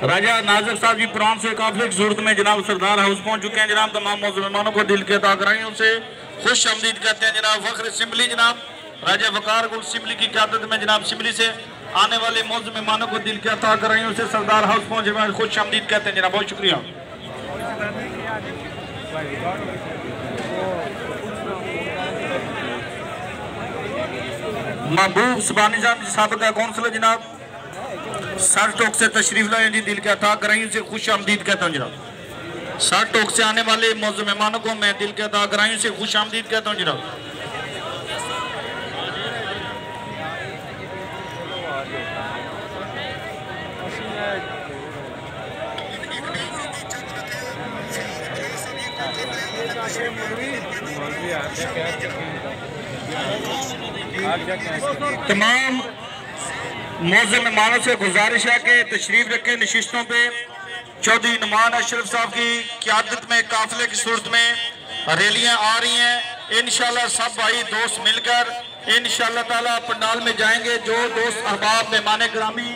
राजा नाजर साहब जी पुरान से काफिले की सूरत में जनाब सरदार हाउस पहुंच चुके हैं। जनाब तमाम मेहमानों को दिल के ताकराइयों से खुश आमदीद कहते हैं। जनाब फख्र सिमली जनाब राजा वकार गुल सिमली की क़यादत में जनाब सिमली से आने वाले मौजूद मेहमानों को दिल के ताकराइयों से सरदार हाउस पहुंचे में खुश आमदीद कहते हैं। जनाब बहुत शुक्रिया। महबूब सुबानी साहब साबिक़ा कौंसलर जनाब सर टोक से तशरीफ लाए जी, दिल के अता कराइयों से खुश आमदीद कहता हूँ जनाब। सर टोक से आने वाले मौजूद मेहमानों को मैं दिल के अता कराइयों से खुश आमदीद कहता हूँ जनाब। तमाम मौजूद मेहमानों से गुजारिश है कि तशरीफ रखें नशिस्तों पे। चौधरी नुमान अशरफ साहब की क़यादत में काफिले की सूरत में रैलियां आ रही हैं। इंशाल्लाह सब भाई दोस्त मिलकर इंशाल्लाह ताला पंडाल में जाएंगे। जो दोस्त अहबाब मेहमान गिरामी